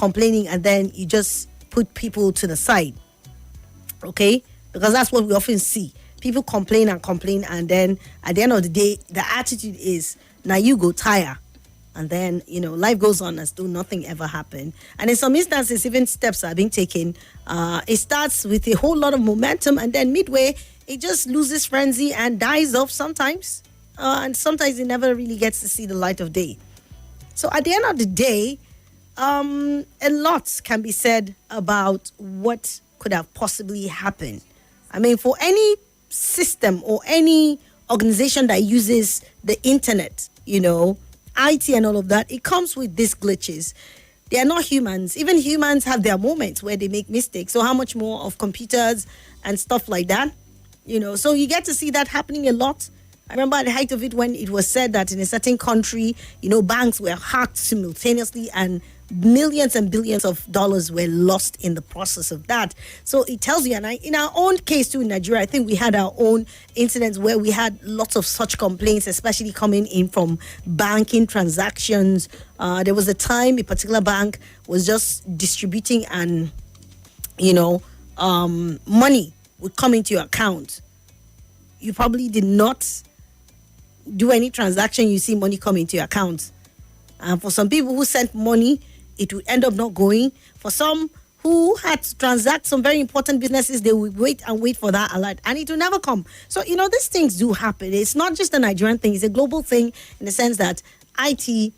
complaining and then you just put people to the side. Okay? Because that's what we often see. People complain, and then at the end of the day, the attitude is, now you go tire. And then, life goes on as though nothing ever happened. And in some instances, even steps are being taken. It starts with a whole lot of momentum, and then midway, it just loses frenzy and dies off sometimes. And sometimes it never really gets to see the light of day. So at the end of the day, a lot can be said about what could have possibly happened. I mean, for any system or any organization that uses the internet, IT and all of that, it comes with these glitches. They are not humans. Even humans have their moments where they make mistakes. So how much more of computers and stuff like that? So you get to see that happening a lot. I remember at the height of it when it was said that in a certain country, banks were hacked simultaneously and millions and billions of dollars were lost in the process of that. So it tells you, and in our own case too in Nigeria, I think we had our own incidents where we had lots of such complaints, especially coming in from banking transactions. There was a time a particular bank was just distributing and, money would come into your account. You probably did not do any transaction, you see money come into your account. And for some people who sent money, it would end up not going. For some who had to transact some very important businesses, they would wait for that alert, and it will never come. So, these things do happen. It's not just a Nigerian thing. It's a global thing in the sense that IT,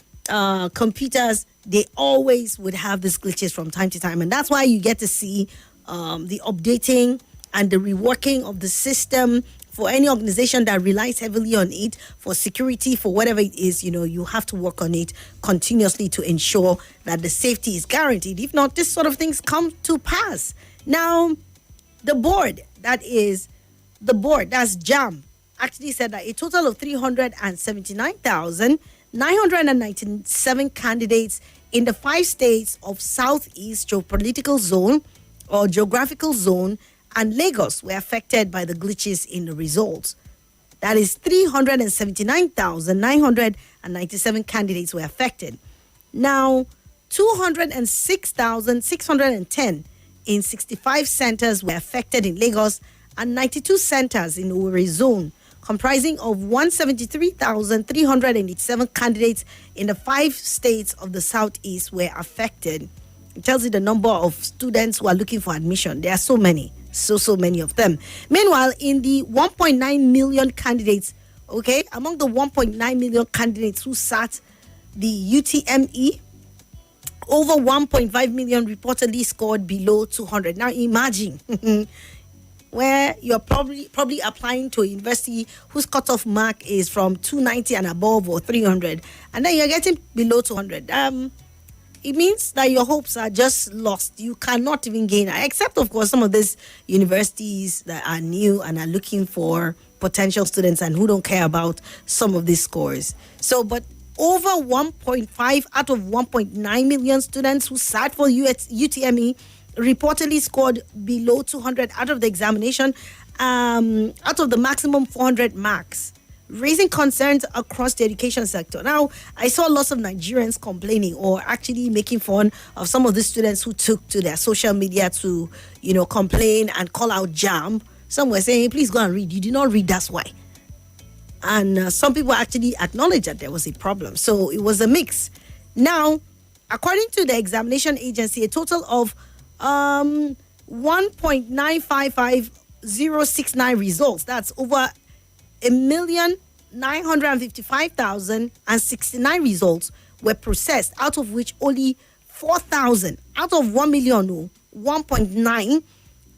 computers, they always would have these glitches from time to time. And that's why you get to see the updating and the reworking of the system. For any organization that relies heavily on it for security, for whatever it is, you have to work on it continuously to ensure that the safety is guaranteed. If not, this sort of things come to pass. Now, the board, that's JAM, actually said that a total of 379,997 candidates in the 5 states of Southeast geopolitical zone or geographical zone and Lagos were affected by the glitches in the results. That is 379,997 candidates were affected. Now, 206,610 in 65 centers were affected in Lagos and 92 centers in Owerri zone, comprising of 173,387 candidates in the 5 states of the Southeast were affected. It tells you the number of students who are looking for admission. There are so many. So many of them. Meanwhile, in the 1.9 million candidates, among the 1.9 million candidates who sat the UTME, over 1.5 million reportedly scored below 200. Now imagine where you're probably applying to a university whose cutoff mark is from 290 and above or 300, and then you're getting below 200. It means that your hopes are just lost. You cannot even gain, except, of course, some of these universities that are new and are looking for potential students and who don't care about some of these scores. So, but over 1.5 out of 1.9 million students who sat for UTME reportedly scored below 200 out of the examination, out of the maximum 400 marks, raising concerns across the education sector. Now, I saw lots of Nigerians complaining or actually making fun of some of the students who took to their social media to, complain and call out JAM. Some were saying, hey, please go and read. You did not read, that's why. And some people actually acknowledged that there was a problem. So it was a mix. Now, according to the examination agency, a total of 1.955069 results, that's over 1,955,069 results were processed, out of which only 4,000 out of 1 million, 1.9,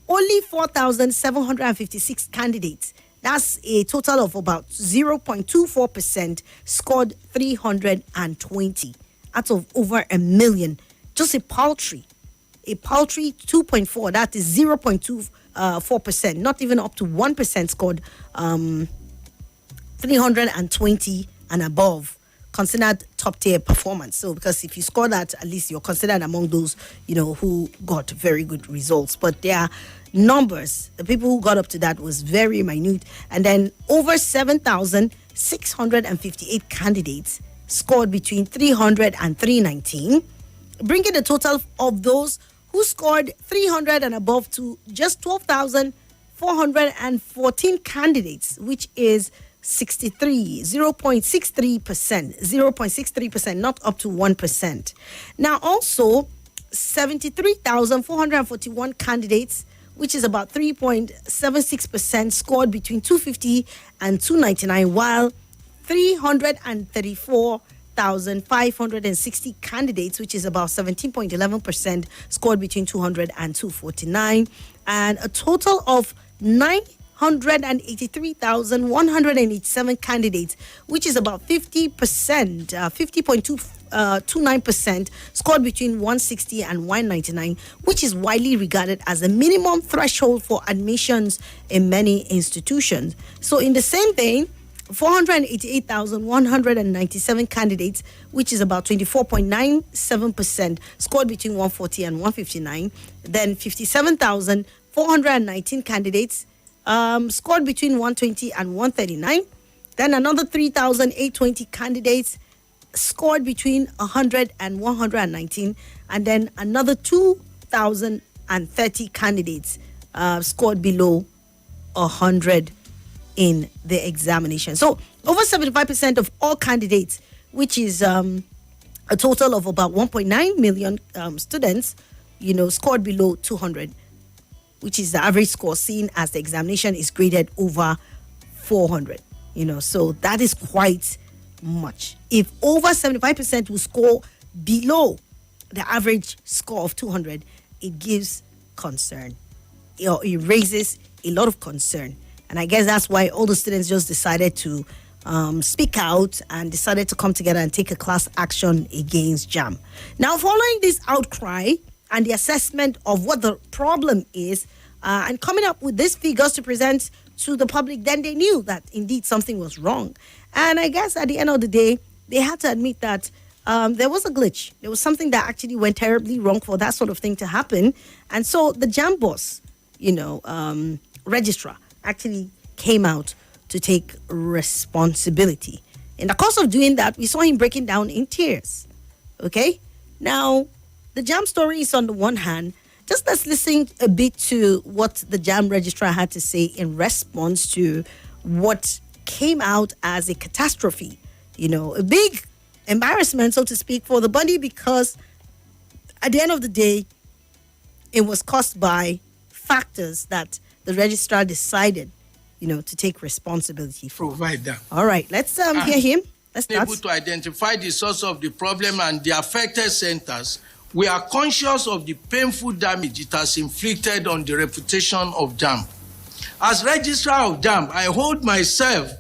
only 4,756 candidates. That's a total of about 0.24% scored 320 out of over a million. Just a paltry 2.4. That is 0.24%, not even up to 1% scored 320 and above, considered top tier performance. So because if you score that, at least you're considered among those, who got very good results. But their numbers, the people who got up to that was very minute. And then over 7,658 candidates scored between 300 and 319, bringing the total of those who scored 300 and above to just 12,414 candidates, which is 0.63%, not up to 1%. Now, also, 73,441 candidates, which is about 3.76%, scored between 250 and 299, while 334,560 candidates, which is about 17.11%, scored between 200 and 249, and a total of 983,187 candidates, which is about 50%, 50.29%, scored between 160 and 199, which is widely regarded as the minimum threshold for admissions in many institutions. So in the same vein, 488,197 candidates, which is about 24.97%, scored between 140 and 159. Then 57,419 candidates scored between 120 and 139. Then another 3,820 candidates scored between 100 and 119. And then another 2,030 candidates scored below 100 in the examination. So over 75% of all candidates, which is a total of about 1.9 million students, scored below 200, which is the average score seen as the examination is graded over 400. So that is quite much. If over 75% will score below the average score of 200, it gives concern. It raises a lot of concern. And I guess that's why all the students just decided to speak out and decided to come together and take a class action against JAMB. Now, following this outcry and the assessment of what the problem is, and coming up with these figures to present to the public, then they knew that indeed something was wrong. And I guess at the end of the day, they had to admit that there was a glitch. There was something that actually went terribly wrong for that sort of thing to happen. And so the JAMB boss, registrar, actually came out to take responsibility. In the course of doing that, we saw him breaking down in tears. Okay? Now, the JAMB story is on the one hand. Just let's listen a bit to what the JAMB registrar had to say in response to what came out as a catastrophe. A big embarrassment, so to speak, for the body, because at the end of the day, it was caused by factors that the registrar decided, to take responsibility for. Provider. All right, let's hear him. Let's start. Able to identify the source of the problem and the affected centers, we are conscious of the painful damage it has inflicted on the reputation of JAMB. As registrar of JAMB, I hold myself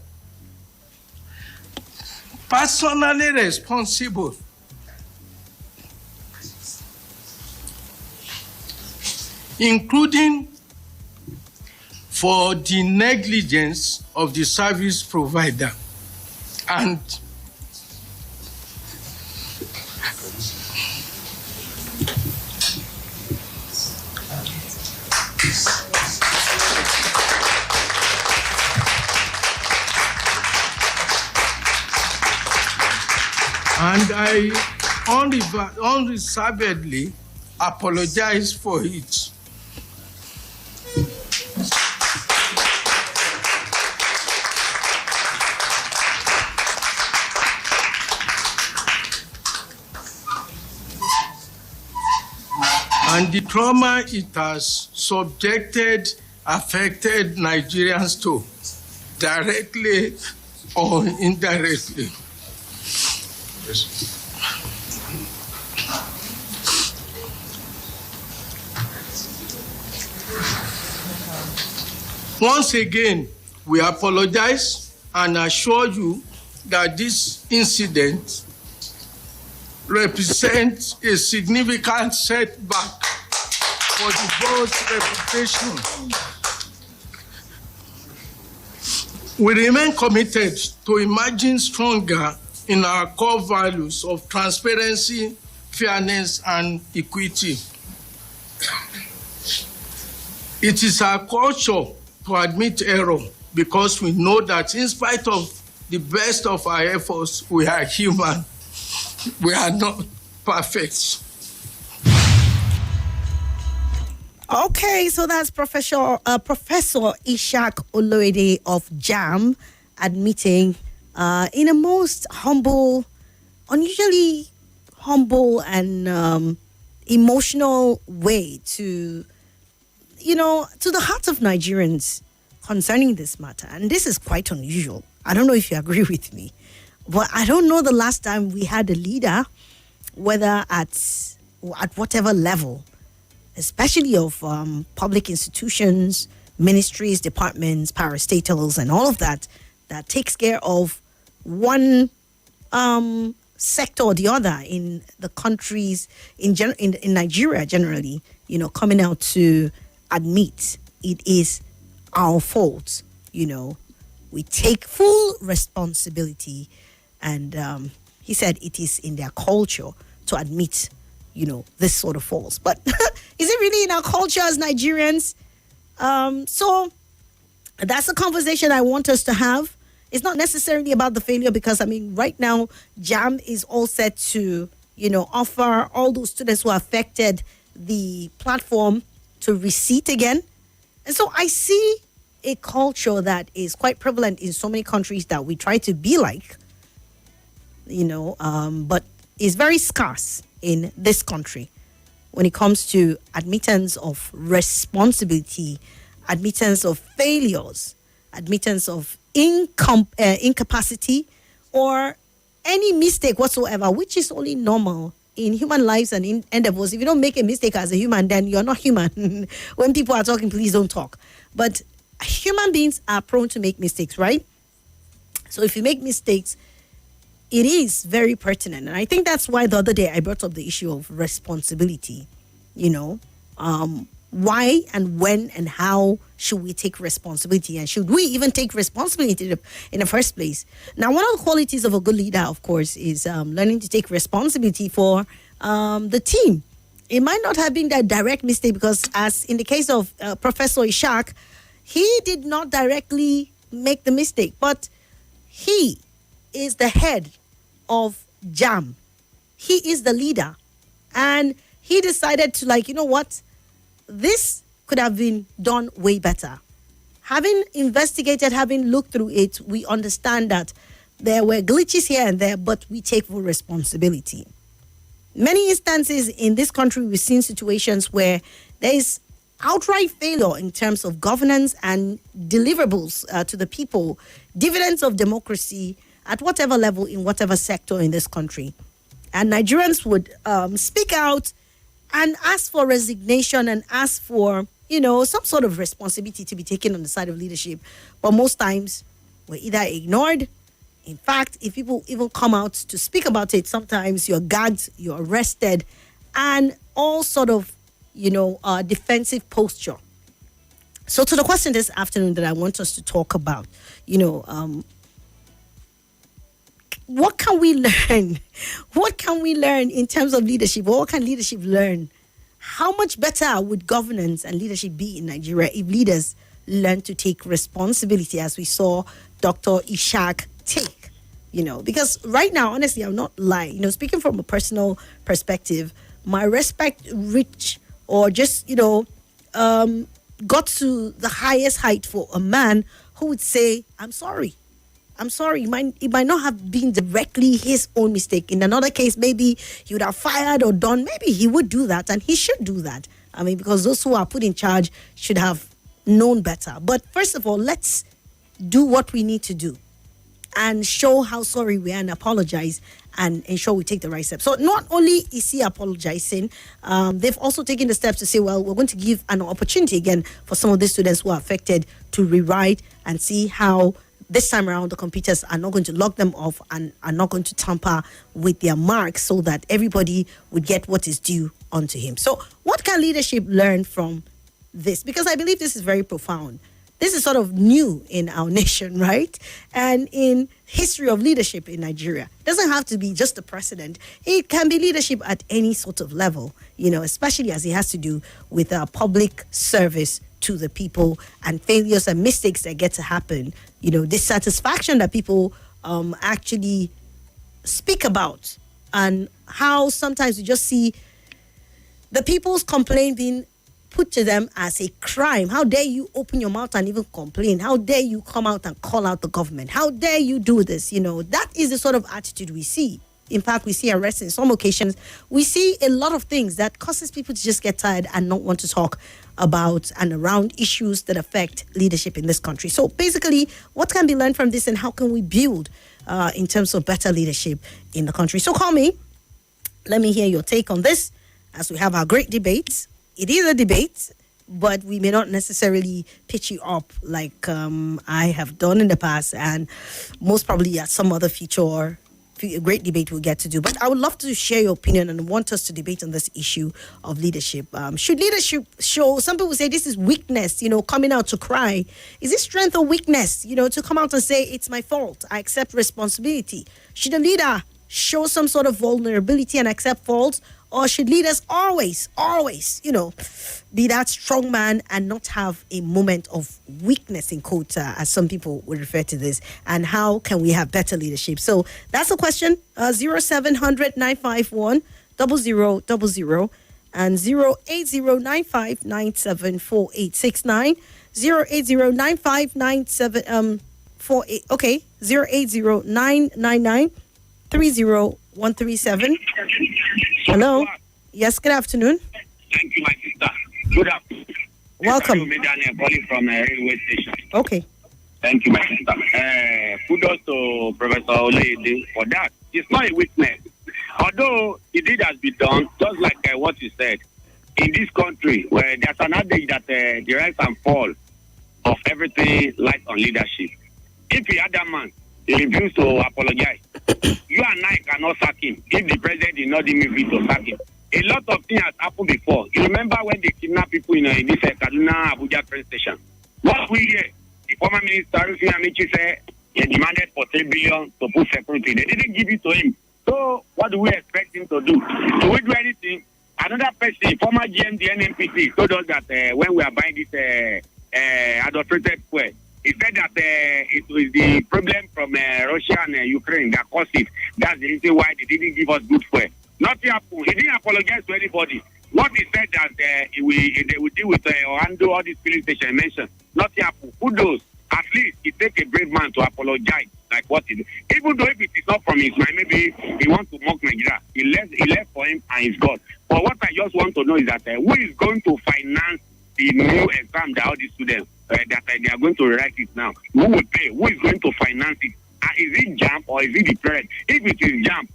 personally responsible including for the negligence of the service provider and I unreservedly apologize for it. And the trauma it has affected Nigerians to, directly or indirectly. Yes. Once again, we apologize and assure you that this incident represents a significant setback for the board's reputation. We remain committed to emerging stronger in our core values of transparency, fairness, and equity. It is our culture to admit error because we know that in spite of the best of our efforts, we are human. We are not perfect. Okay, so that's Professor Ishak Oloede of JAM admitting in a most humble, unusually humble and emotional way to, to the hearts of Nigerians concerning this matter. And this is quite unusual. I don't know if you agree with me, but I don't know the last time we had a leader, whether at whatever level, especially of public institutions, ministries, departments, parastatals, and all of that, that takes care of one sector or the other in the countries, in Nigeria generally, coming out to admit it is our fault. We take full responsibility. And he said it is in their culture to admit this sort of faults. But is it really in our culture as Nigerians? So that's a conversation I want us to have. It's not necessarily about the failure, because right now JAM is all set to offer all those students who are affected the platform to reseat again. And so I see a culture that is quite prevalent in so many countries that we try to be like, but is very scarce in this country when it comes to admittance of responsibility, admittance of failures, admittance of incapacity, or any mistake whatsoever, which is only normal in human lives and in endeavors. If you don't make a mistake as a human, then you're not human. When people are talking, please don't talk. But human beings are prone to make mistakes, right? So if you make mistakes, it is very pertinent. And I think that's why the other day I brought up the issue of responsibility. Why and when and how should we take responsibility? And should we even take responsibility in the first place? Now, one of the qualities of a good leader, of course, is learning to take responsibility for the team. It might not have been that direct mistake, because as in the case of Professor Ishak, he did not directly make the mistake, but he is the head of JAM. He is the leader. And he decided to this could have been done way better. Having investigated, having looked through it, we understand that there were glitches here and there, but we take full responsibility. Many instances in this country, we've seen situations where there is outright failure in terms of governance and deliverables to the people, dividends of democracy at whatever level, in whatever sector in this country. And Nigerians would speak out and ask for resignation and ask for, some sort of responsibility to be taken on the side of leadership. But most times, we're either ignored. In fact, if people even come out to speak about it, sometimes you're gagged, you're arrested, and all sort of, defensive posture. So to the question this afternoon that I want us to talk about, what can we learn? What can we learn in terms of leadership? What can leadership learn? How much better would governance and leadership be in Nigeria if leaders learn to take responsibility, as we saw Dr. Ishak take? Because right now, honestly, I'm not lying. Speaking from a personal perspective, my respect reached or just, got to the highest height for a man who would say, I'm sorry. It might not have been directly his own mistake. In another case, maybe he would have fired or done. Maybe he would do that, and he should do that. Because those who are put in charge should have known better. But first of all, let's do what we need to do and show how sorry we are and apologize and ensure we take the right steps. So not only is he apologizing, they've also taken the steps to say, well, we're going to give an opportunity again for some of the students who are affected to rewrite and see how this time around the computers are not going to lock them off and are not going to tamper with their marks, so that everybody would get what is due onto him. So what can leadership learn from this? Because I believe this is very profound. This is sort of new in our nation, right? And in history of leadership in Nigeria. It doesn't have to be just the president. It can be leadership at any sort of level, especially as it has to do with public service to the people and failures and mistakes that get to happen. Dissatisfaction that people actually speak about, and how sometimes you just see the people's complaint being put to them as a crime. How dare you open your mouth and even complain? How dare you come out and call out the government? How dare you do this? That is the sort of attitude we see. In fact, we see arrests in some occasions. We see a lot of things that causes people to just get tired and not want to talk about and around issues that affect leadership in this country. So basically, what can be learned from this, and how can we build in terms of better leadership in the country? So call me. Let me hear your take on this as we have our great debate. It is a debate, but we may not necessarily pitch you up like I have done in the past, and most probably at some other future a great debate we'll get to do. But I would love to share your opinion and want us to debate on this issue of leadership. Should leadership show, some people say this is weakness, coming out to cry. Is it strength or weakness, to come out and say, it's my fault, I accept responsibility? Should a leader show some sort of vulnerability and accept faults? Or should leaders always, be that strong man and not have a moment of weakness, in quotes, as some people would refer to this? And how can we have better leadership? So that's the question. 0700 951 0000 and 08095974869. 0809597 okay, 08099930137. Hello. Yes, good afternoon. Thank you, my sister. Good afternoon. Welcome. I'm calling from a railway station. Okay. Thank you, my sister. Kudos to Professor Olede for that. It's not a weakness. Although the deed has been done, just like what you said, in this country, where there's an adage that the rise and fall of everything lies on leadership. If the other man refused to apologize, you and I cannot sack him if the president did not deem me to sack him. A lot of things has happened before. You remember when they kidnapped people in this Kaduna Abuja train station? What we hear, the former minister Rufi Amici said he demanded for 3 billion to put security. They didn't give it to him. So what do we expect him to do? Do we do anything? Another person, former GMD NNPC, told us that when we are buying this adulterated fuel, he said that it was the problem from Russia and Ukraine that caused it. That's the reason why they didn't give us good fuel. Nothing happened. He didn't apologize to anybody. What he said that they will deal with Orlando, all these filling stations mentioned. Nothing happened. Kudos. At least it takes a brave man to apologize like what he did. Even though if it is not from his mind, maybe he wants to mock Nigeria. He left for him and he's gone. But what I just want to know is that who is going to finance the new exam that all the students that they are going to write it now? Who will pay? Who is going to finance it? Is it JAMP or is it the parent? If it is JAMP,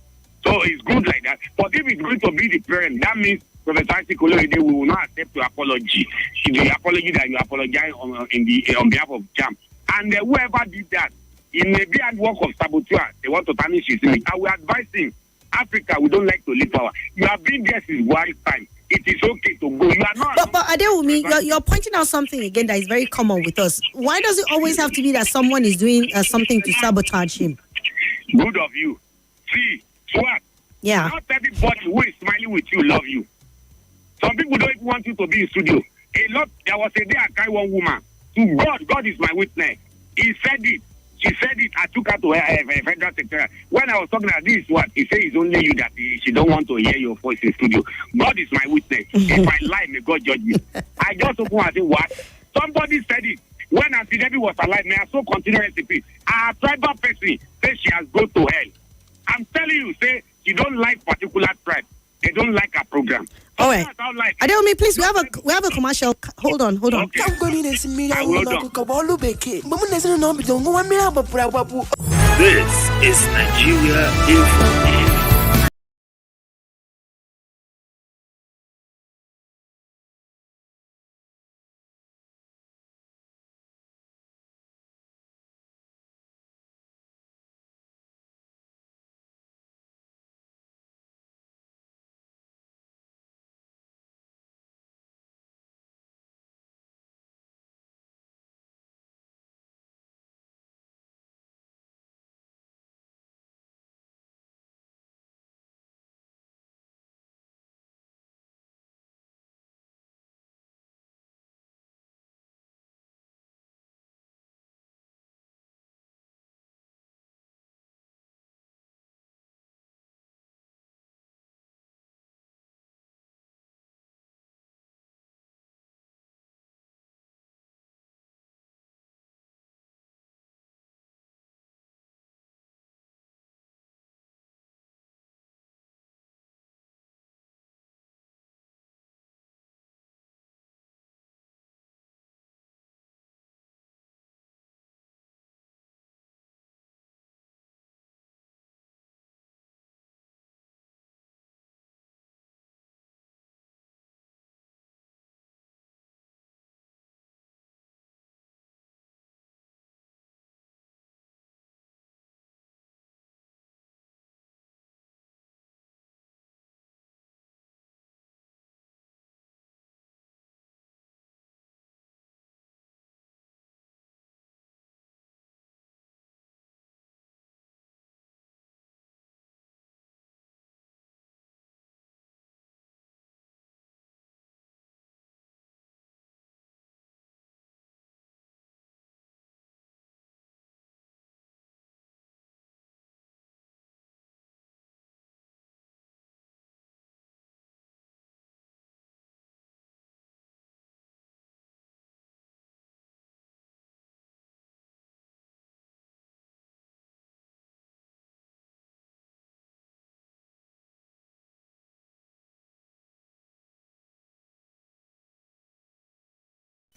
so it's good like that. But if it's going to be the parent, that means Professor Olede will not accept your apology. The apology that you apologize on behalf of JAMP. And whoever did that, it may be at work of saboteur. They want to tarnish his image. I will advise him. Africa, we don't like to leave power. You have been there since Buhari's time. It is okay to go. You are not. But Adewumi, you're pointing out something again that is very common with us. Why does it always have to be that someone is doing something to sabotage him? Good of you. See, Swat. Yeah. Not everybody who is smiling with you love you. Some people don't even want you to be in studio. There was a day I carried one woman to God. God is my witness. He said it. She said it. I took her to a federal secretary. When I was talking about this, what he said is only you that she don't want to hear your voice in studio. God is my witness. If I lie, may God judge me. I just open and say, what? Somebody said it. When Auntie Debbie was alive, may I so continue recipe. Our tribal person says she has gone to hell. I'm telling you, say she don't like particular tribe. They don't like our program. All right. Adewumi, please, we have a commercial. Hold on. Okay. I will This is Nigeria Info.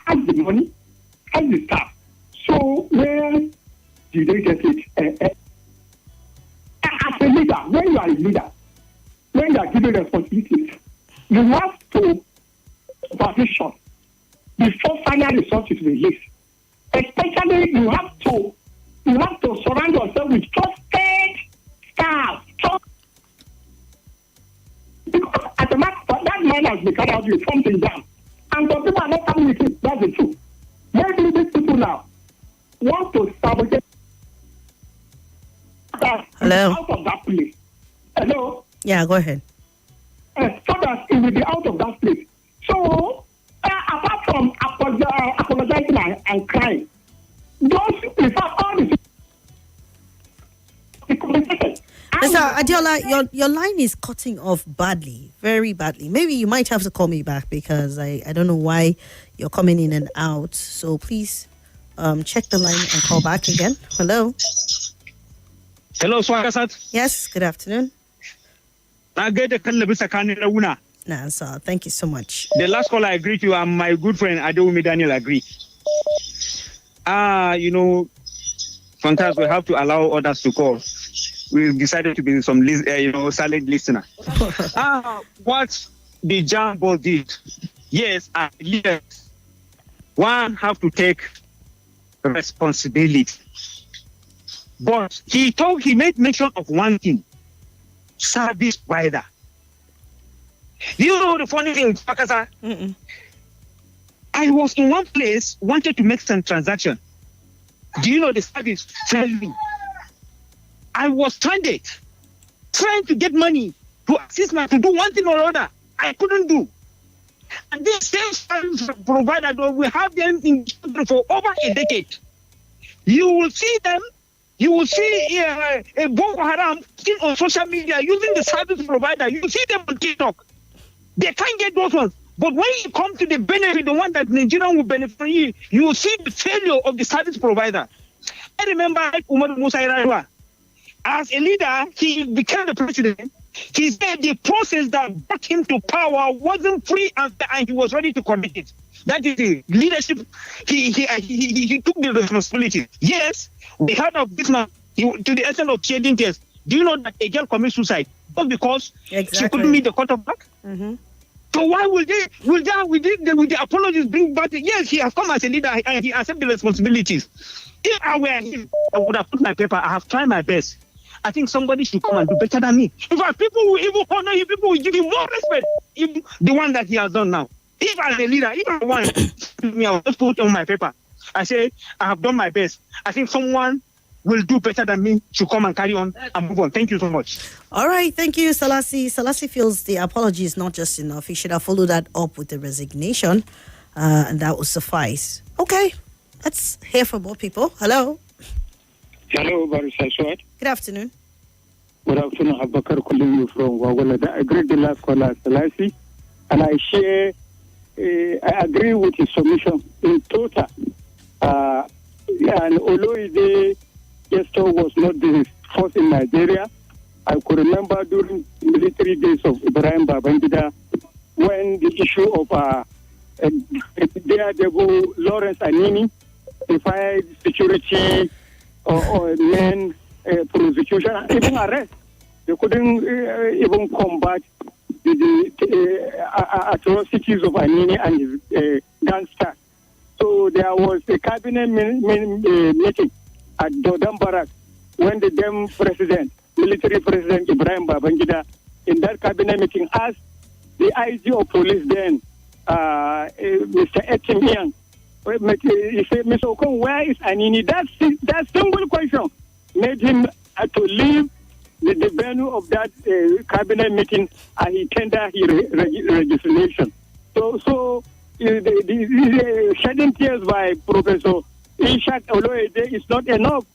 has the money, has the staff. So where do they get it? As a leader, when you are a leader, when you are given responsibilities, you have to supervision before final result is released. Especially, you have to surround yourself with trusted staff. Because at the matter, that man has been carried out with something down. And some people are not coming with it. That's the truth. Maybe these people now want to sabotage Hello? out of that place. Hello? Yeah, go ahead. So that it will be out of that place. So, apart from apologizing and crying, those, in fact, all the communication. Mr. Adiola, your line is cutting off badly, very badly. Maybe you might have to call me back because I don't know why you're coming in and out. So please check the line and call back again. Hello? Hello, Swat. Yes, good afternoon. Nah, sir, thank you so much. The last call I agree to, and my good friend Adewumi Daniel agree. Sometimes we have to allow others to call. We decided to be some silent listener. What the Jambo did, yes, one have to take responsibility. But he made mention of one thing: service provider. Do you know the funny thing, Pakasa? I was in one place, wanted to make some transaction. Do you know the service failed me? I was stranded, trying to get money to assist me to do one thing or other. I couldn't do. And this same service provider, we have them in for over a decade. You will see them. You will see a Boko Haram still on social media using the service provider. You will see them on TikTok. They can't get those ones. But when you come to the benefit, the one that Nigerian will benefit from you will see the failure of the service provider. I remember Umar Musa Irawa. As a leader, he became the president. He said the process that brought him to power wasn't free and he was ready to commit it. That is the leadership. He took the responsibility. Yes, we heard of this man to the extent of shedding tears. Do you know that a girl commits suicide? Not because she couldn't meet the contract? So why will the apologies bring back? Yes, he has come as a leader and he accepts the responsibilities. If I were him, I would have put my paper. I have tried my best. I think somebody should come and do better than me. In fact, people will even honor him. People will give him more respect. If the one that he has done now. If as a leader, if I want me, I will just put on my paper. I say, I have done my best. I think someone will do better than me should come and carry on and move on. Thank you so much. All right. Thank you, Salasi. Salasi feels the apology is not just enough. He should have followed that up with the resignation, and that would suffice. Okay. Let's hear from more people. Hello. Hello, Barisa Swat. Good afternoon. Good afternoon, Abakar calling you from Wagwala. I agree with the last caller, Salasi, and I agree with his submission in total. And although the gesture was not the first in Nigeria, I could remember during military days of Ibrahim Babangida when the issue of Daredevil Lawrence Anini defied security or men prosecution, even arrest. They couldn't even combat the atrocities of Anini and his gangster. So there was a cabinet meeting at Dodam Barak when the then military president Ibrahim Babangida, in that cabinet meeting asked the IG of police then, Mr. Etimian, he said, Mr. Okon, where is Anini? That simple question made him to leave the venue of that cabinet meeting and he tendered his resignation. So the shedding tears by Professor Ishak Oloede is not enough.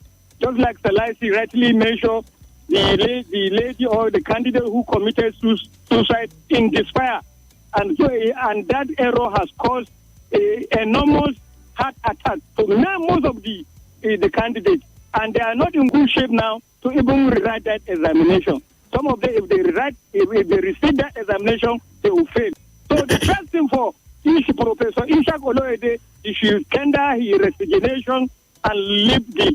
Just like Salasi rightly mentioned, the lady or the candidate who committed suicide in despair. And that error has caused enormous heart attack to most of the candidates. And they are not in good shape now to even rewrite that examination. Some of them, if they receive that examination, they will fail. So the first thing for the wish Professor Ishak Oloede he should tender his resignation and leave the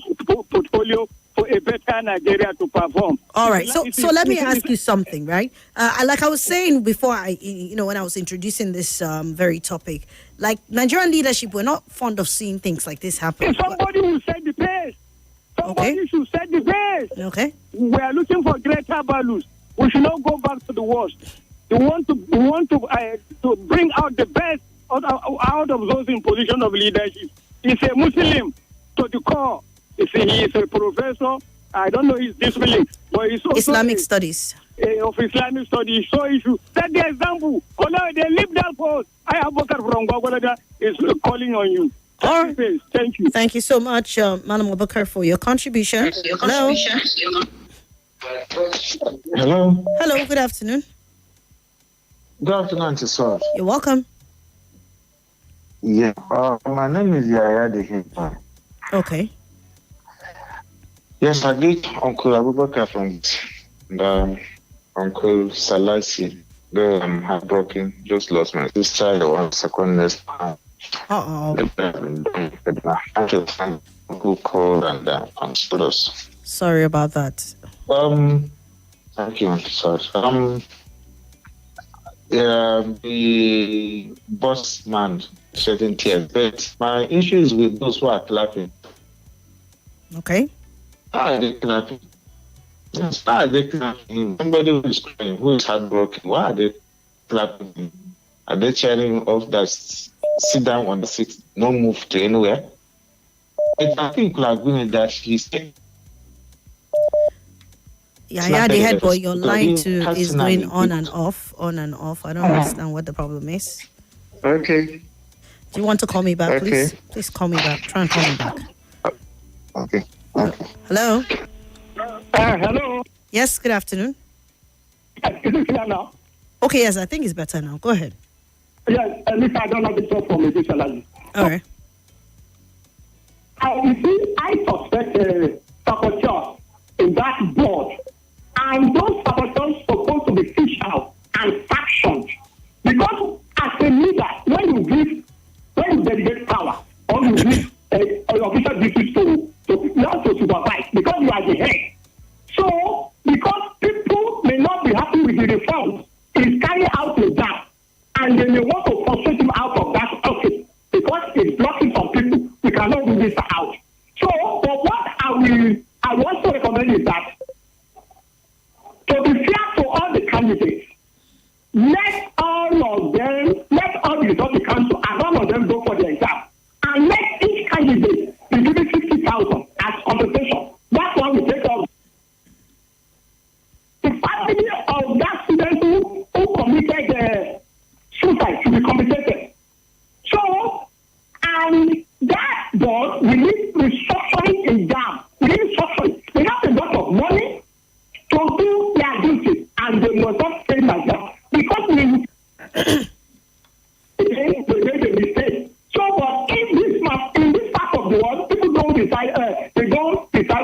portfolio for a better Nigeria to perform. All right. So let me ask you something, right? Like I was saying before, when I was introducing this very topic, like Nigerian leadership, we're not fond of seeing things like this happen. Somebody will set the pace. Somebody should set the pace. Okay. We are looking for greater values. We should not go back to the worst. We want to bring out the best out of those in position of leadership. He's a Muslim to the core. He is a professor. I don't know his discipline, but he's also Islamic studies. Of Islamic studies. So if you set the example, they leave that post. I have Bakar from Gwagwalada is calling on you. All right. Thank you. Thank you so much, Madam Abubakar, for your contribution. Hello. Hello. Hello. Good afternoon. Good afternoon, to Swat. You're welcome. Yeah. My name is Yaya Dehin. Okay. Yes, I did Uncle Abubakar from Uncle Salasi. Though I'm heartbroken, just lost my sister on second next time. Who called and answered us. Sorry about that. Thank you, sorry. The boss man shedding tears, but my issue is with those who are clapping. Okay. How are they clapping? Yes, how are they clapping? Somebody who is crying, who is heartbroken, why are they clapping? Are they cheering off that sit down on the seat, no move to anywhere? I think like women that he's saying. Yeah, the head boy, your line is going on and off. I don't understand what the problem is. Okay. Do you want to call me back, please? Please call me back. Try and call me back. Okay. Hello? Hello. Yes, good afternoon. Is it clear now? Okay, yes, I think it's better now. Go ahead. Yes, at least I don't have the talk from a salary. All right. You see, I suspect saboteurs in that board, and those saboteurs supposed to be fished out and sanctioned. Because as a leader, when you delegate power, or you give official duties to not to supervise, because you are the head. So, because people may not be happy with the reforms, he's carrying out the job, and they may want to frustrate him out of that office because it's blocking some people. We cannot do this out. So, but what I want to recommend is that to be fair to all the candidates, let all the results be cancelled and all of them go for the exam. And let each candidate be given 60,000 as compensation. That's why we take off. The family of that student who committed suicide should be compensated. So, and that board, we need restructuring exam. We need restructuring. They have a lot of money to do their duty, and they must not fail like that. Because they made a mistake. So, but in this part of the world, people don't decide,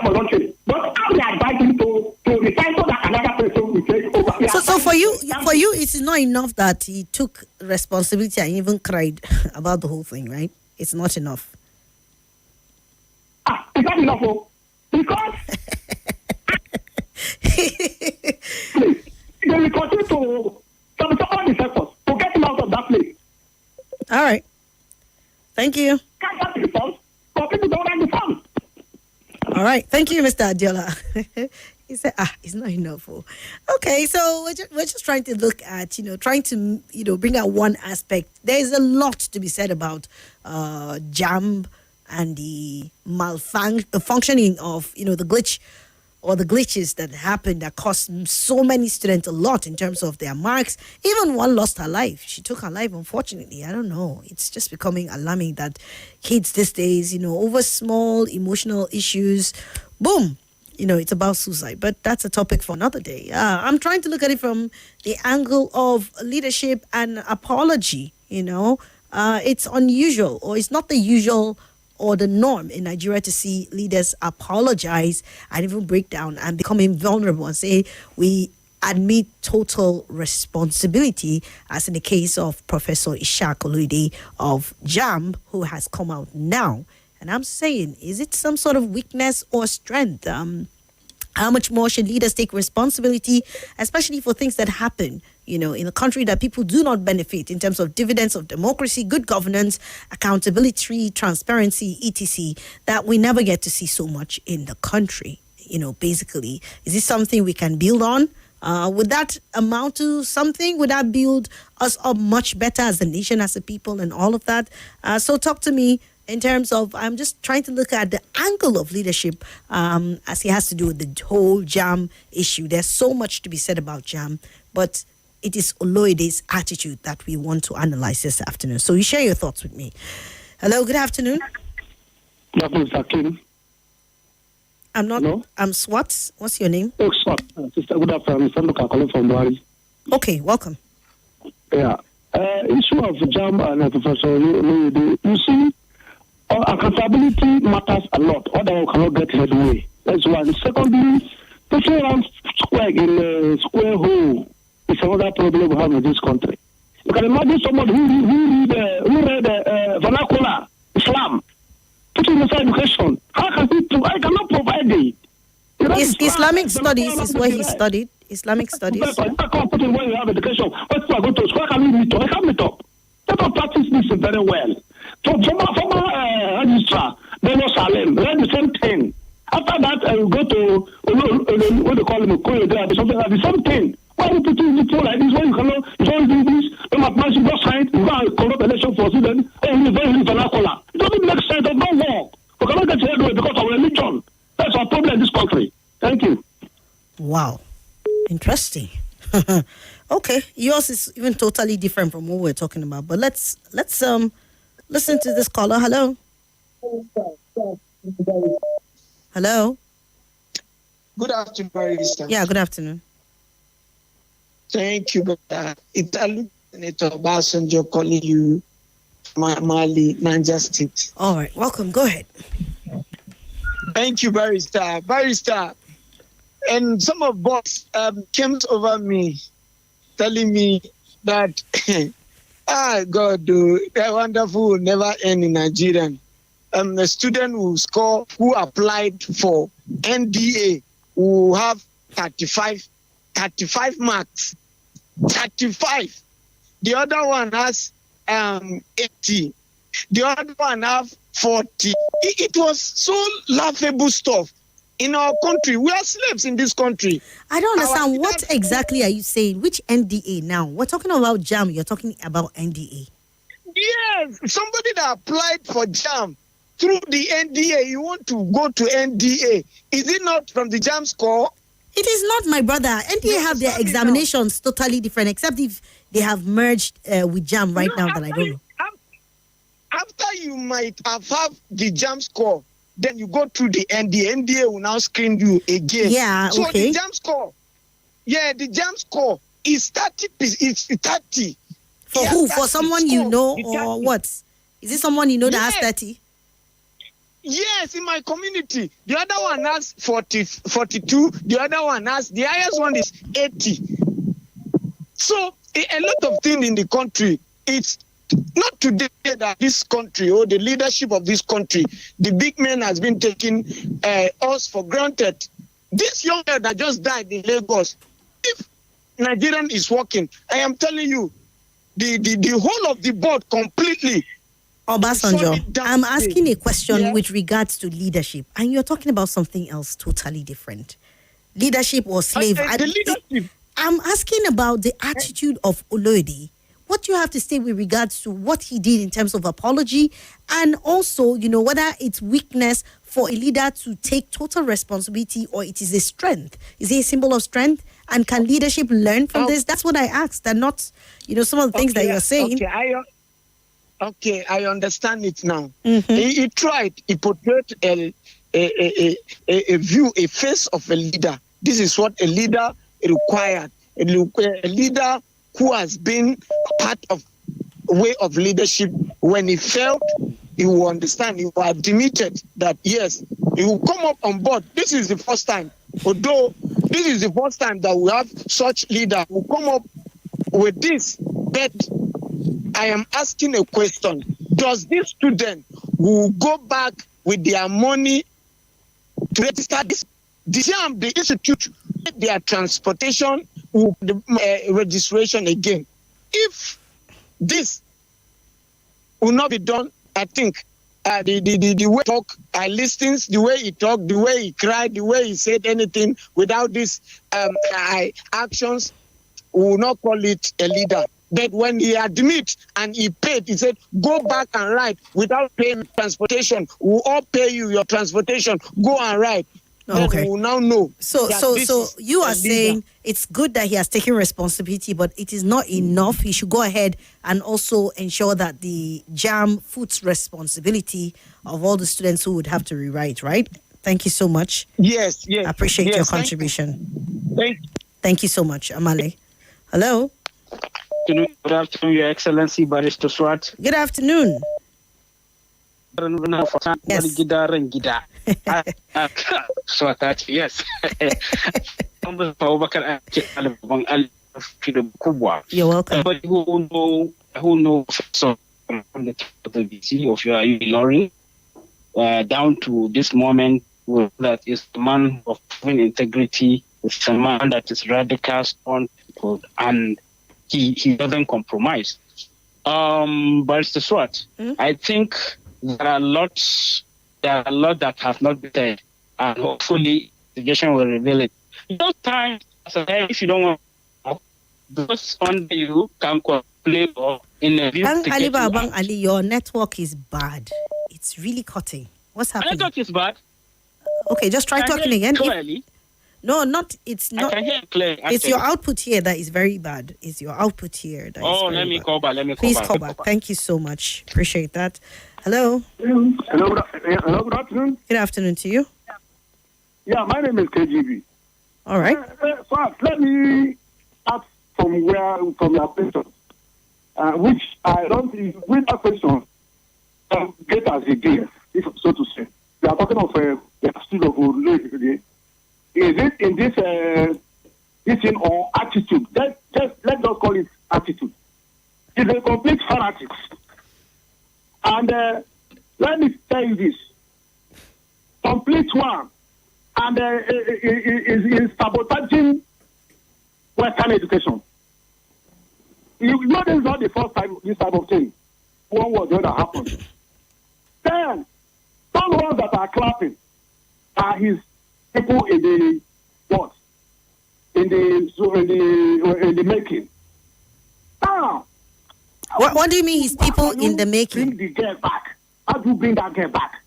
voluntarily. But how they are advising to decide so that another person will take over. So for you, it is not enough that he took responsibility and even cried about the whole thing, right? It's not enough. It's not enough, because they will continue to sabotage all the efforts to get him out of that place. All right. Thank you. Can't get the reforms, but people don't like the reforms. All right. Thank you, Mr. Adiola. He said, it's not enough. Okay, so we're just trying to look at, trying to, bring out one aspect. There is a lot to be said about JAMB and the functioning of, the glitch or the glitches that happened that cost so many students a lot in terms of their marks. Even one lost her life. She took her life, unfortunately. I don't know. It's just becoming alarming that kids these days, over small emotional issues, boom, it's about suicide. But that's a topic for another day. I'm trying to look at it from the angle of leadership and apology. It's unusual, or it's not the usual or the norm in Nigeria to see leaders apologize and even break down and become invulnerable and say, we admit total responsibility, as in the case of Professor Ishaq Oluide of JAMB, who has come out now. And I'm saying, is it some sort of weakness or strength? How much more should leaders take responsibility, especially for things that happen, in a country that people do not benefit in terms of dividends of democracy, good governance, accountability, transparency, etc., that we never get to see so much in the country? Basically, is this something we can build on? Would that amount to something? Would that build us up much better as a nation, as a people, and all of that? So talk to me in terms of, I'm just trying to look at the angle of leadership as it has to do with the whole JAM issue. There's so much to be said about JAM, but it is Oloide's attitude that we want to analyze this afternoon. So you share your thoughts with me. Hello, good afternoon. I'm not. Hello? I'm Swat. What's your name? Oh, Swat. Sister, good afternoon. I'm calling from Buhari. Okay, welcome. Yeah. Issue of JAM and Professor Louis, you see, accountability matters a lot. Otherwise, we cannot get headway. That's one. Secondly, pushing around square in a square hole is another problem we have in this country. You can imagine somebody who read vernacular Islam. Putting aside education, how can he I cannot provide it. Islamic studies is where he studied. Islamic studies. I can't put in where you have education. But people are going to school. How can we meet up? I can't meet up. People practice this very well. So former registrar, Daniel Salem, read the same thing. After that, I will go to what they call him, something like the same thing. Why are you putting people like this? Why you cannot, you don't do this? The mathematics, you just sign, you go and conduct election for students, and you very vernacular. It doesn't make sense, it doesn't work. We cannot get headway because of religion. That's our problem in this country. Thank you. Wow. Interesting. Okay. Yours is even totally different from what we're talking about. But let's listen to this caller. Hello. Hello. Good afternoon, Barrister. Yeah, good afternoon. Thank you, brother. It's Senator Basanjo calling you Mali, Niger State. All right, welcome. Go ahead. Thank you, Barrister. Barrister, and some of boss came over me telling me that, God, they're wonderful, will never end in Nigerian. A student who score, who applied for NDA, will have 35 marks. 35. The other one has 80. The other one have 40. It was so laughable stuff. In our country, we are slaves in this country. I don't understand. What exactly are you saying? Which NDA now? We're talking about JAM. You're talking about NDA. Yes, somebody that applied for JAM through the NDA. You want to go to NDA. Is it not from the JAM score? It is not, my brother. NDA have their examinations totally different, except if they have merged with JAM right now that I don't know. After you might have the JAM score, then you go through the NDA. NDA will now screen you again. Yeah, so okay. The JAM score is 30. It's 30. For who? For someone you know, or what? Is it someone you know that has 30? Yes, in my community. The other one has 42. The other one has, the highest one is 80. So a lot of things in the country, it's not today that this country or the leadership of this country, the big man has been taking us for granted. This young girl that just died in Lagos, if Nigerian is working, I am telling you, the whole of the board completely. Obasanjo, I'm asking a question with regards to leadership, and you're talking about something else totally different. Leadership or slave. I'm asking about the attitude of Oloide. What do you have to say with regards to what he did in terms of apology, and also, whether it's weakness for a leader to take total responsibility or it is a strength? Is it a symbol of strength? And can leadership learn from this? That's what I asked, and not, some of the things that you're saying. Okay, I understand it now. Mm-hmm. He tried. He portrayed a view, a face of a leader. This is what a leader required. A leader who has been part of way of leadership. When he failed, he will understand. He will admit that yes, he will come up on board. This is the first time. Although this is the first time that we have such leader who come up with this. But I am asking a question. Does this student who go back with their money to register this? The institute, their transportation, the registration again. If this will not be done, I think the way he talk, listens, the way he talked, the way he cried, the way he said anything without these actions, we will not call it a leader. But when he admit and he paid, he said, go back and ride without paying transportation. We'll all pay you your transportation. Go and ride. Okay. Then we will now know. So you are saying it's good that he has taken responsibility, but it is not enough. He should go ahead and also ensure that the JAM foots responsibility of all the students who would have to rewrite, right? Thank you so much. Yes. I appreciate your contribution. Thank you so much, Amale. Hello. Good afternoon, Your Excellency, Barrister Swat. Good afternoon. Yes. Swat, yes. You're welcome. Somebody who knows from the top of the VC of your ignoring down to this moment, that is the man of integrity, it's a man that is radical, strong, and he doesn't compromise. Barrister Swat, I think there are a lot that have not been said, and hopefully the investigation will reveal it. Those times, if you don't want to, those under you can complain in a Bang Ali, your network is bad. It's really cutting. What's happening? My network is bad. Okay, just try talking again. No, it's not. I can hear it clear. It's your output here that is very bad. It's your output here that is very let me bad. call back. Please call back. Thank you so much. Appreciate that. Hello. Hello, good afternoon. Good afternoon to you. Yeah, my name is KGB. All right. First, let me ask from your question, which I don't think, with that question, get as a deal, if so to say. We are talking of the student of relationship. Is it in this thing or attitude? Let's just call it attitude. It's a complete fanatics. And let me tell you this. Complete one. And is sabotaging Western education. You know this is not the first time this type of thing. One was the other happened. Then, some ones that are clapping are his people in the what? In the making. Now, what do you mean his people in the making? Bring the girl back. How do you bring that girl back?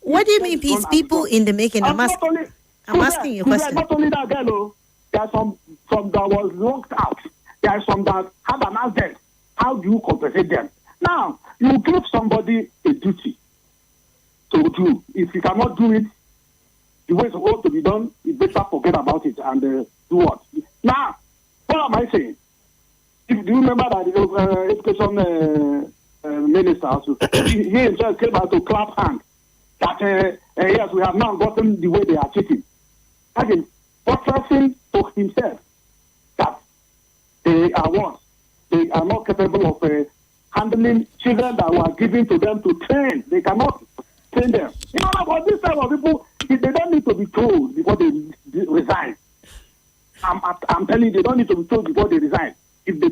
What do you mean his people in the making? I'm asking you a question. Not only that girl, there are some that was locked out. There are some that had an accident. How do you compensate them? Now, you give somebody a duty to do. If you cannot do it, the way it's supposed to be done, you better forget about it and do what? Now, what am I saying? Do you remember that the education minister also, he himself came out to clap hands that yes, we have now gotten the way they are cheating. Again, buttressing to himself that they are what? They are not capable of handling children that were given to them to train. They cannot train them. You know, about this type of people, they don't need to be told before they resign. I'm telling you, they don't need to be told before they resign. If you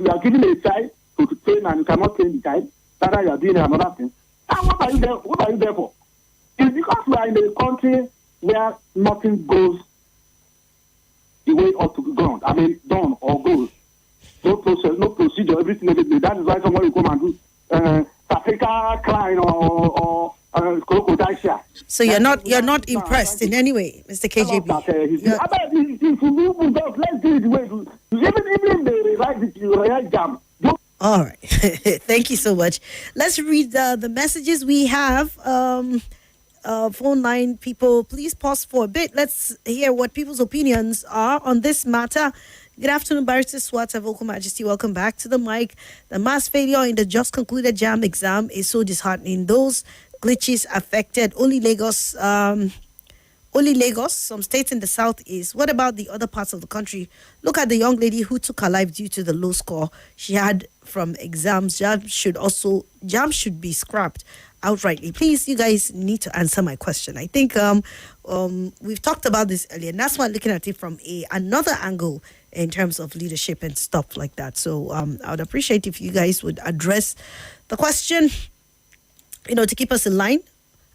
are giving a child to train and you cannot train the child, rather you are doing another thing. And what are you there? What are you there for? It's because we are in a country where nothing goes the way ought to be done. I mean, done or goes. No process, no procedure, everything. That is why someone will come and do Africa crying or crocodile. So you're not impressed in any way, Mr. KJB. Let's do it the way even they rewrite it, you write jam. All right. Thank you so much. Let's read the messages we have. Phone line people, please pause for a bit. Let's hear what people's opinions are on this matter. Good afternoon, Barrister Swat, Vocal Majesty. Welcome back to the mic. The mass failure in the just concluded JAM exam is so disheartening. Those glitches affected only Lagos only Lagos, some states in the southeast. What about the other parts of the country? Look at the young lady who took her life due to the low score she had from exams. Jam should be scrapped outrightly. Please, you guys need to answer my question. I think we've talked about this earlier, and that's why I'm looking at it from another angle in terms of leadership and stuff like that. So I would appreciate if you guys would address the question, to keep us in line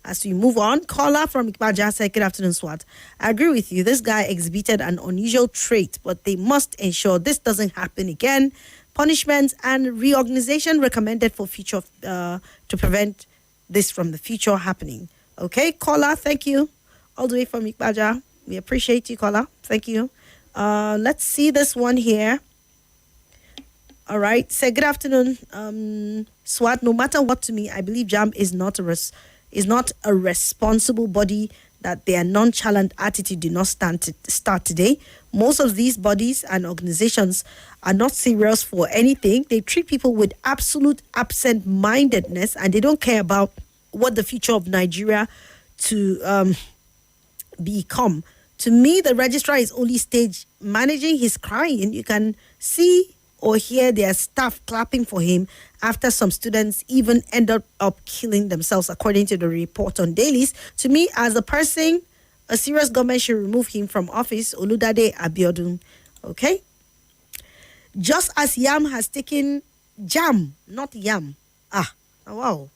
as we move on. Caller from Ikbaja said, good afternoon, Swat. I agree with you. This guy exhibited an unusual trait, but they must ensure this doesn't happen again. Punishments and reorganization recommended for future to prevent this from the future happening. Okay, caller, thank you. All the way from Ikbaja. We appreciate you, caller. Thank you. Let's see this one here. All right. Say good afternoon, Swat. No matter what, to me, I believe JAM is not a responsible body, that their nonchalant attitude did not start today. Most of these bodies and organizations are not serious for anything. They treat people with absolute absent-mindedness, and they don't care about what the future of Nigeria to become. To me, the registrar is only stage managing. He's crying. You can see or hear their staff clapping for him after some students even ended up killing themselves, according to the report on dailies. To me, as a person, a serious government should remove him from office. Oludade Abiodun. Okay? Just as Yam has taken Jam, not Yam. Wow.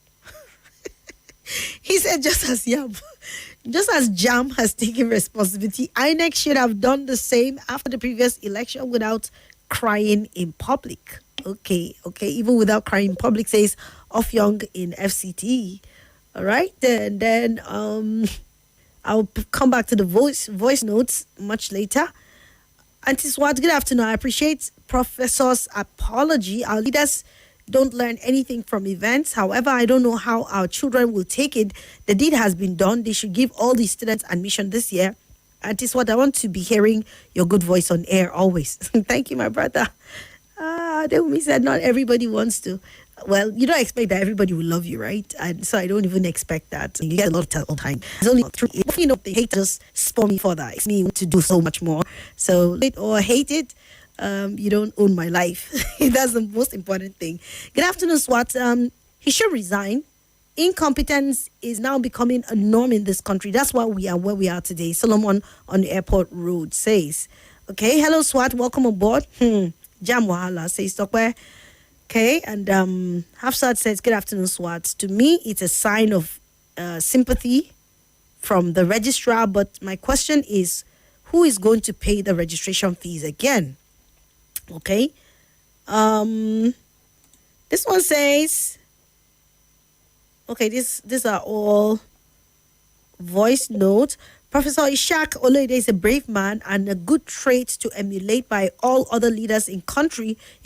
He said just as Jam has taken responsibility, INEC should have done the same after the previous election without crying in public. Okay, even without crying in public, says Off Young in FCT. All right, then I'll come back to the voice notes much later. Auntie Swat, good afternoon. I appreciate Professor's apology. Our leaders don't learn anything from events. However, I don't know how our children will take it. The deed has been done. They should give all the students admission this year. Auntie Swat, I want to be hearing your good voice on air always. Thank you, my brother. They said not everybody wants to. Well, you don't expect that everybody will love you, right? And so I don't even expect that. You get a lot of time all the time. It's only through it. The haters spoil me for that. It's me to do so much more. So, hate or hate it, you don't own my life. That's the most important thing. Good afternoon, Swat. He should resign. Incompetence is now becoming a norm in this country. That's why we are where we are today. Solomon on the airport road says. Okay, hello, Swat. Welcome aboard. Jam Wahala says, Tokwe. Okay, and Hafsat says, good afternoon, Swat. To me, it's a sign of sympathy from the registrar, but my question is, who is going to pay the registration fees again? Okay. This one says, okay, these are all voice notes. Professor Ishak Oloide is a brave man and a good trait to emulate by all other leaders in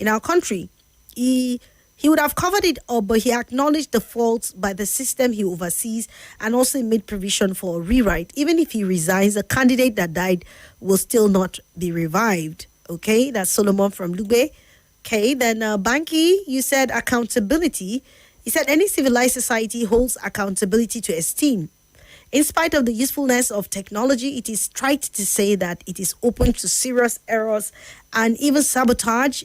our country. He would have covered it up, but he acknowledged the faults by the system he oversees and also made provision for a rewrite. Even if he resigns, a candidate that died will still not be revived. Okay, that's Solomon from Lugbe. Okay, then Banky, you said accountability. He said any civilized society holds accountability to esteem. In spite of the usefulness of technology, it is trite to say that it is open to serious errors and even sabotage.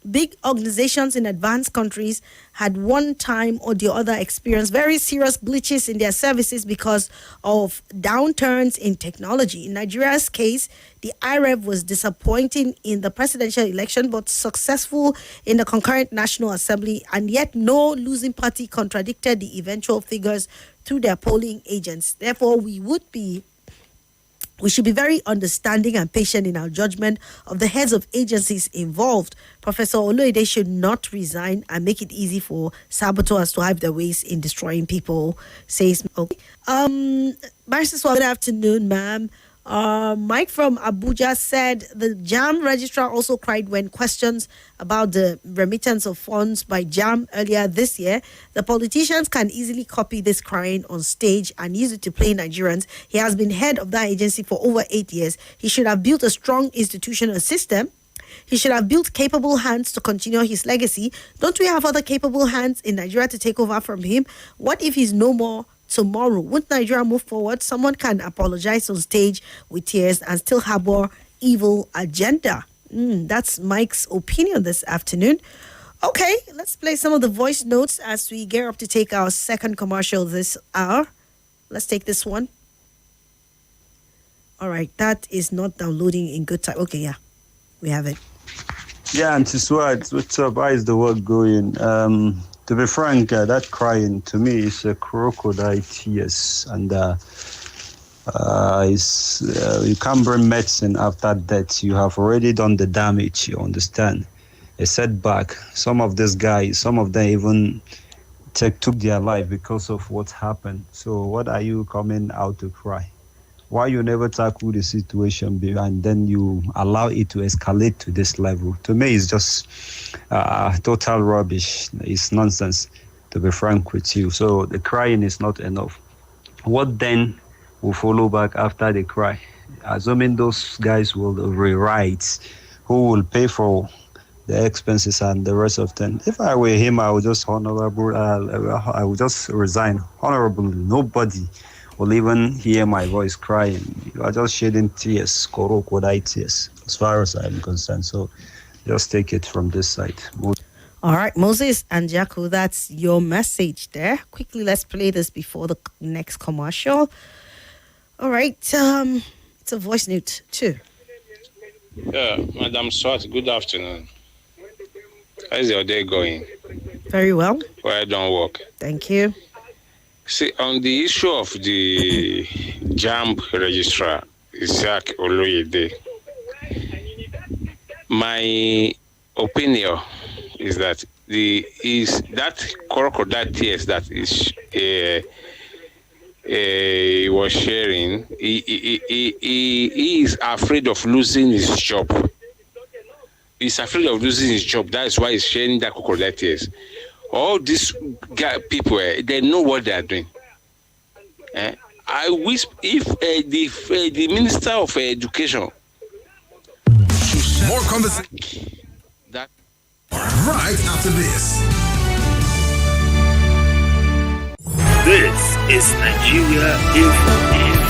Big organizations in advanced countries had one time or the other experienced very serious glitches in their services because of downturns in technology. In Nigeria's case, the IREV was disappointing in the presidential election but successful in the concurrent National Assembly, and yet no losing party contradicted the eventual figures through their polling agents. Therefore, we should be very understanding and patient in our judgment of the heads of agencies involved. Professor Oloide should not resign and make it easy for saboteurs to have their ways in destroying people, says. Okay. Barrister Swat, good afternoon, ma'am. Mike from Abuja said the JAM registrar also cried when questions about the remittance of funds by JAM earlier this year. The politicians can easily copy this crying on stage and use it to play Nigerians. He has been head of that agency for over 8 years. He should have built a strong institutional system. He should have built capable hands to continue his legacy. Don't we have other capable hands in Nigeria to take over from him? What if he's no more tomorrow? Won't Nigeria move forward? Someone can apologize on stage with tears and still harbor evil agenda. That's Mike's opinion this afternoon. Okay, let's play some of the voice notes as we gear up to take our second commercial this hour. Let's take this one. All right, that is not downloading in good time. Okay, yeah, we have it. Yeah, Auntie Swat, what's up? How is the work going? To be frank, that crying to me is a crocodile tears, and you can't bring medicine after death. You have already done the damage. You understand? A setback. Some of these guys, some of them even took their life because of what happened. So, what are you coming out to cry? Why you never tackle the situation and then you allow it to escalate to this level? To me, it's just total rubbish. It's nonsense, to be frank with you. So the crying is not enough. What then will follow back after the cry? Assuming those guys will rewrite, who will pay for the expenses and the rest of them. If I were him, I would just I would just resign honorably. Nobody will even hear my voice crying. You are just shedding tears, crocodile tears, as far as I'm concerned. So just take it from this side. All right, Moses and Jaco, that's your message there. Quickly, let's play this before the next commercial. All right, it's a voice note too. Yeah, Madam Swat, good afternoon. How's your day going? Very well. Well done work. Thank you. See, on the issue of the JAMB registrar, Isaac Oloyede, my opinion is that that crocodile tears that he was sharing, he is afraid of losing his job. He's afraid of losing his job. That is why he's sharing that crocodile tears. All these people, they know what they are doing. I wish if the Minister of Education. More conversation. That right after this. This is Nigeria Info.